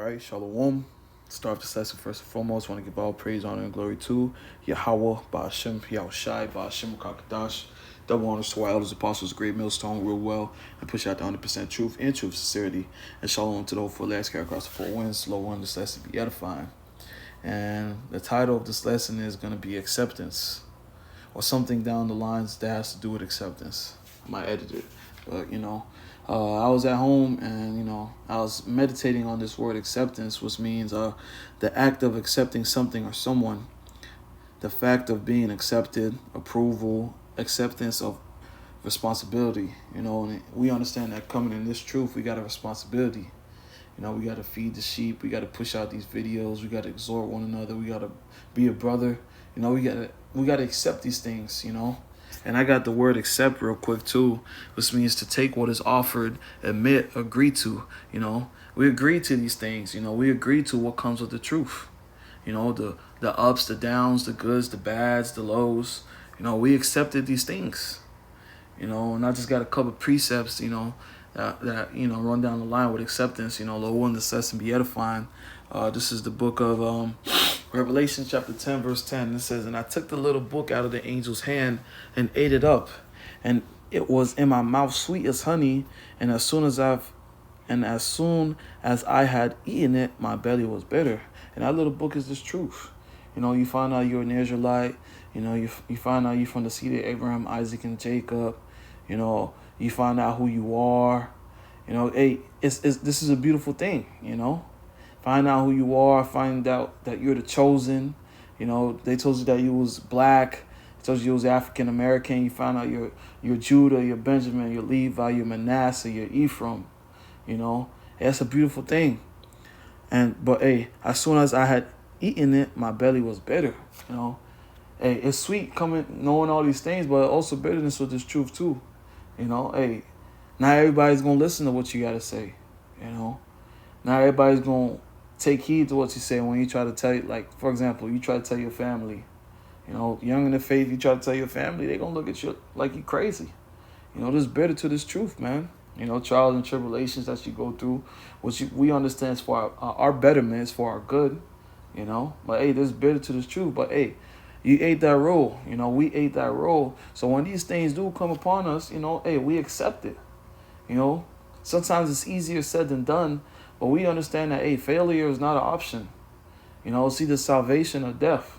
right, Shalom. Start this lesson first and foremost. Want to give all praise, honor, and glory to Yahweh, Ba'ashem, Yahushai, Ba'ashem, Kakadash. Double honors to our elders, apostles, great millstone, real well, and push out the 100% truth and truth, sincerity. And shalom to those for last carry across the four winds. Slow one, this lesson be edifying. And the title of this lesson is going to be acceptance, or something down the lines that has to do with acceptance. I might edit it, but I was at home and I was meditating on this word acceptance, which means the act of accepting something or someone, the fact of being accepted, approval, acceptance of responsibility. And we understand that coming in this truth, we got a responsibility. We got to feed the sheep. We got to push out these videos. We got to exhort one another. We got to be a brother. We got to accept these things. And I got the word accept real quick too, which means to take what is offered, admit, agree to. We agree to these things. We agree to what comes with the truth. The ups, the downs, the goods, the bads, the lows. We accepted these things. And I just got a couple of precepts. That run down the line with acceptance. Lord willing, this lesson be edifying. This is the book of Revelation chapter 10 verse 10. It says, "And I took the little book out of the angel's hand and ate it up, and it was in my mouth sweet as honey. And as soon as I had eaten it, my belly was bitter." And that little book is this truth. You find out you're an Israelite. You find out you're from the seed of Abraham, Isaac, and Jacob. You find out who you are. This is a beautiful thing. Find out who you are. Find out that you're the chosen. They told you that you was black. They told you was African American. You find out you're Judah, you're Benjamin, you're Levi, you're Manasseh, you're Ephraim. That's a beautiful thing. But as soon as I had eaten it, my belly was bitter. It's sweet knowing all these things, but also bitterness with this truth too. Not everybody's gonna listen to what you gotta say. Not everybody's gonna take heed to what you say when you try to tell, like, for example, you try to tell your family, young in the faith, you try to tell your family, they're gonna look at you like you crazy. There's bitter to this truth, man. Trials and tribulations that you go through, which we understand is for our betterment, is for our good, But there's bitter to this truth. But you ate that roll, we ate that roll. So when these things do come upon us, we accept it. Sometimes it's easier said than done, but we understand that, failure is not an option. It's either salvation or death.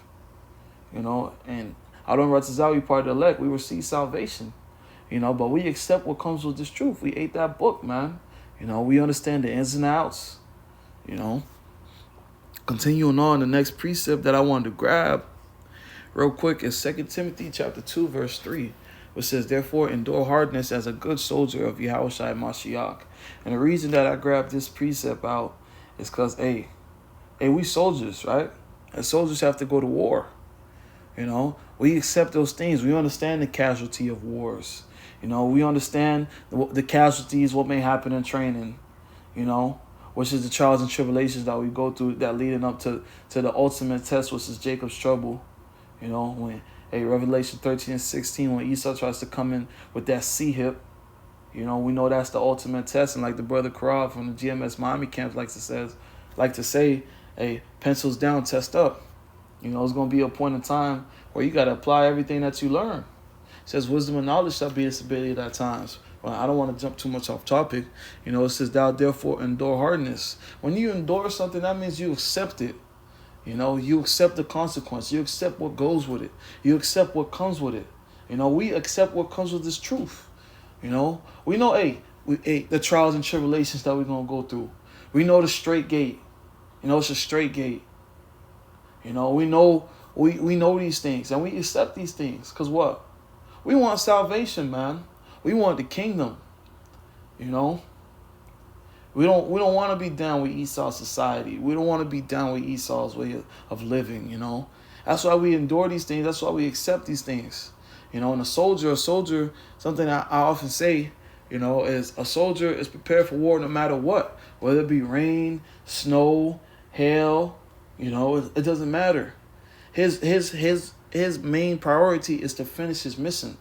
And Adam Ratzazal, we part of the elect, we receive salvation. But we accept what comes with this truth. We ate that book, man. We understand the ins and outs. Continuing on, the next precept that I wanted to grab real quick is 2 Timothy chapter 2, verse 3, which says, "Therefore endure hardness as a good soldier of Yahushua Mashiach." And the reason that I grabbed this precept out is because, we soldiers, right? And soldiers have to go to war. We accept those things. We understand the casualty of wars. We understand the casualties, what may happen in training, which is the trials and tribulations that we go through that leading up to the ultimate test, which is Jacob's trouble. When Revelation 13 and 16, when Esau tries to come in with that C-hip, we know that's the ultimate test. And like the brother Karab from the GMS Miami camps like to say, pencils down, test up. It's going to be a point in time where you got to apply everything that you learn. It says, "Wisdom and knowledge shall be a stability at times." Well, I don't want to jump too much off topic. It says, "Thou therefore endure hardness." When you endure something, that means you accept it. You accept the consequence. You accept what goes with it. You accept what comes with it. We accept what comes with this truth. We know, the trials and tribulations that we're going to go through. We know the straight gate. It's a straight gate. We know these things, and we accept these things. Because what? We want salvation, man. We want the kingdom. We don't want to be down with Esau's society. We don't want to be down with Esau's way of living, That's why we endure these things. That's why we accept these things. And a soldier, something I often say, is a soldier is prepared for war no matter what. Whether it be rain, snow, hail, it doesn't matter. His main priority is to finish his mission.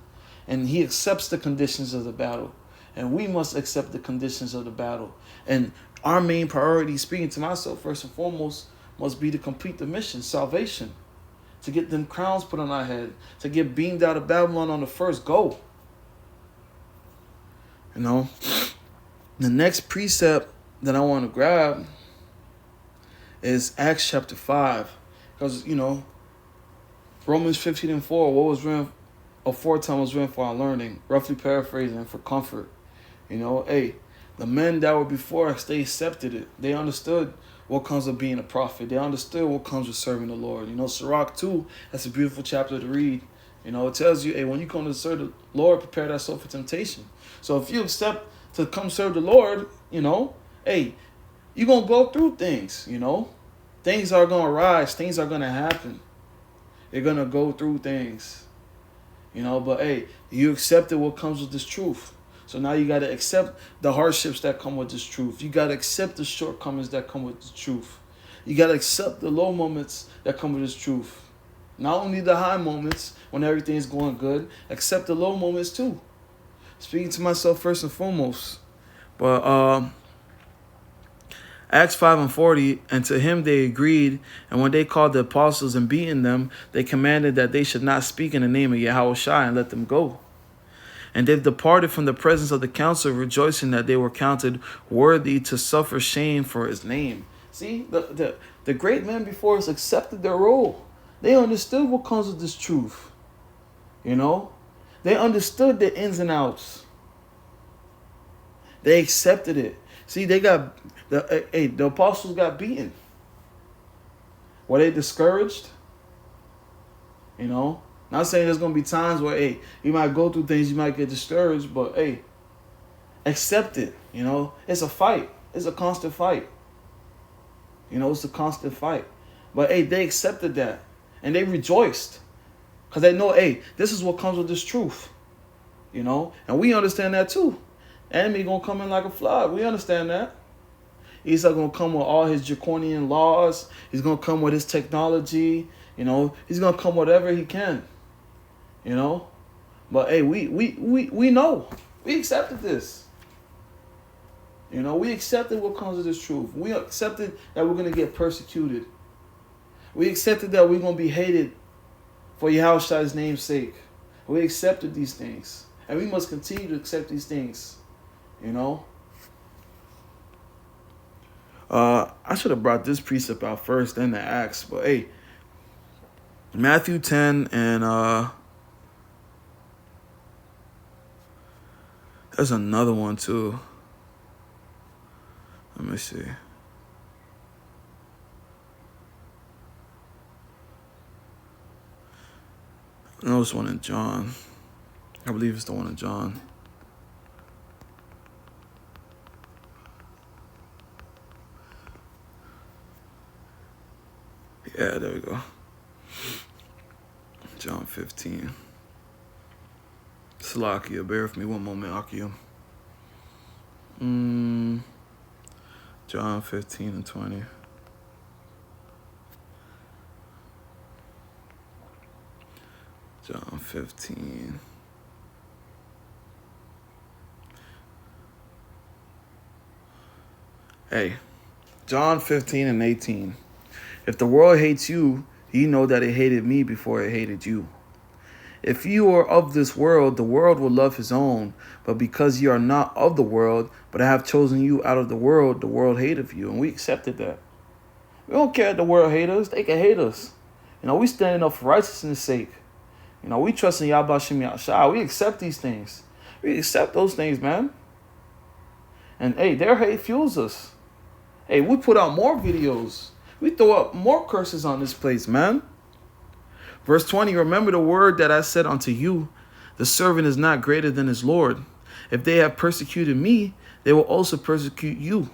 And he accepts the conditions of the battle. And we must accept the conditions of the battle. And Our main priority, speaking to myself first and foremost, must be to complete the mission, salvation. To get them crowns put on our head. To get beamed out of Babylon on the first go. You know? The next precept that I want to grab is Acts chapter 5. Because, you know, Romans 15:4, what was written aforetime was written for our learning. Roughly paraphrasing, for comfort. You know, hey, the men that were before us, they accepted it. They understood what comes with being a prophet. They understood what comes with serving the Lord. You know, Sirach 2, that's a beautiful chapter to read. You know, it tells you, hey, when you come to serve the Lord, prepare that soul for temptation. So if you accept to come serve the Lord, you know, hey, you're going to go through things, you know. Things are going to rise. Things are going to happen. You're going to go through things, you know. But, hey, you accepted what comes with this truth. So now you got to accept the hardships that come with this truth. You got to accept the shortcomings that come with the truth. You got to accept the low moments that come with this truth. Not only the high moments when everything's going good, accept the low moments too. Speaking to myself first and foremost. But Acts 5:40, and to him they agreed, and when they called the apostles and beaten them, they commanded that they should not speak in the name of Yahushua and let them go. And they departed from the presence of the council, rejoicing that they were counted worthy to suffer shame for his name. See, the great men before us accepted their role. They understood what comes with this truth. You know? They understood the ins and outs. They accepted it. See, they got, the apostles got beaten. Were they discouraged? You know? Not saying there's going to be times where, hey, you might go through things, you might get discouraged, but, hey, accept it, you know? It's a fight. It's a constant fight. You know, it's a constant fight. But, hey, they accepted that, and they rejoiced because they know, hey, this is what comes with this truth, you know? And we understand that, too. Enemy going to come in like a flood. We understand that. He's not going to come with all his draconian laws. He's going to come with his technology. You know, he's going to come whatever he can. You know, but hey, we know, we accepted this. You know, we accepted what comes with this truth. We accepted that we're going to get persecuted. We accepted that we're going to be hated for Yahushua's name's sake. We accepted these things, and we must continue to accept these things. You know, I should have brought this precept out first, then the Acts. But hey, Matthew 10 and there's another one too. Let me see. I know it's one in John. I believe it's the one in John. Yeah, there we go. John 15. Salakia, bear with me one moment, Akia. John 15 and 20. John 15. Hey, John 15 and 18. If the world hates you, you know that it hated me before it hated you. If you are of this world, the world will love his own. But because you are not of the world, but I have chosen you out of the world hateth you. And we accepted that. We don't care if the world hate us. They can hate us. You know, we standing up for righteousness' sake. You know, we trust in Yahweh Shem Yahshua. We accept these things. We accept those things, man. And, hey, their hate fuels us. Hey, we put out more videos. We throw up more curses on this place, man. Verse 20, remember the word that I said unto you, the servant is not greater than his Lord. If they have persecuted me, they will also persecute you.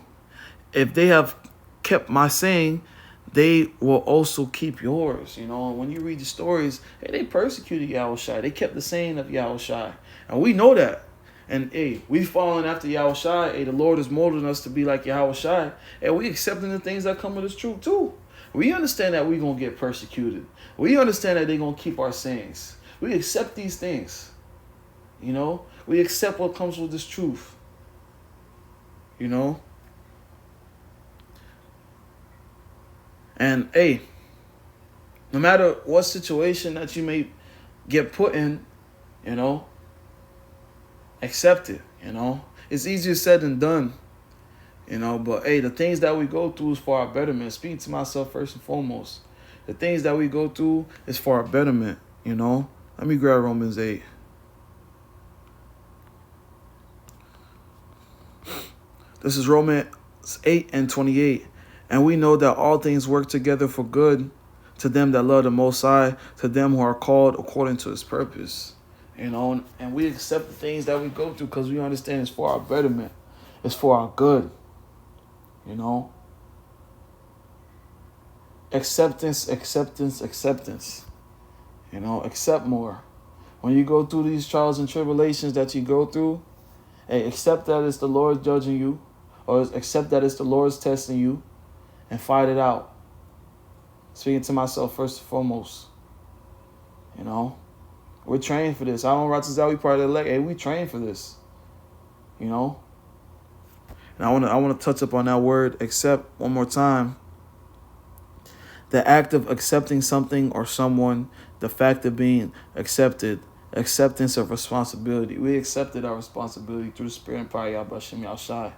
If they have kept my saying, they will also keep yours. You know, when you read the stories, hey, they persecuted Yahushua. They kept the saying of Yahushua. And we know that. And, hey, we following after Yahushua. Hey, the Lord is molding us to be like Yahushua. And we accepting the things that come with this truth, too. We understand that we're going to get persecuted. We understand that they're going to keep our sayings. We accept these things. You know, we accept what comes with this truth. You know, And hey, no matter what situation that you may get put in, you know, accept it, you know. It's easier said than done, you know, but hey, the things that we go through is for our betterment. Speaking to myself first and foremost. The things that we go through is for our betterment, you know. Let me grab Romans 8. This is Romans 8:28. And we know that all things work together for good to them that love the Most High, to them who are called according to His purpose. You know, and we accept the things that we go through because we understand it's for our betterment. It's for our good. You know. Acceptance, acceptance, acceptance. You know, accept more. When you go through these trials and tribulations that you go through, hey, accept that it's the Lord judging you, or accept that it's the Lord's testing you, and fight it out. Speaking to myself first and foremost. You know, we're trained for this. I don't want to say we part of the elect. Hey, we trained for this. You know, and I want to touch up on that word accept one more time. The act of accepting something or someone, the fact of being accepted, acceptance of responsibility. We accepted our responsibility through the Spirit and power of Yahweh Shem Yahushai.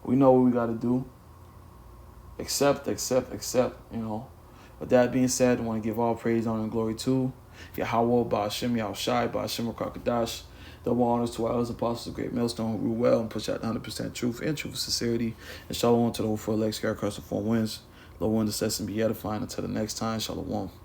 We know what we got to do. Accept, you know. With that being said, I want to give all praise, honor, and glory to Yahweh, Ba'ashem Yahushai, Ba'ashem Rakakadash. Double honors to our elders, apostles of great millstone who rule well and push out 100% truth and truth and sincerity. And shalom to the whole for elect, scarecrows and four winds. Lord, one to set and be edifying until the next time. Shalom.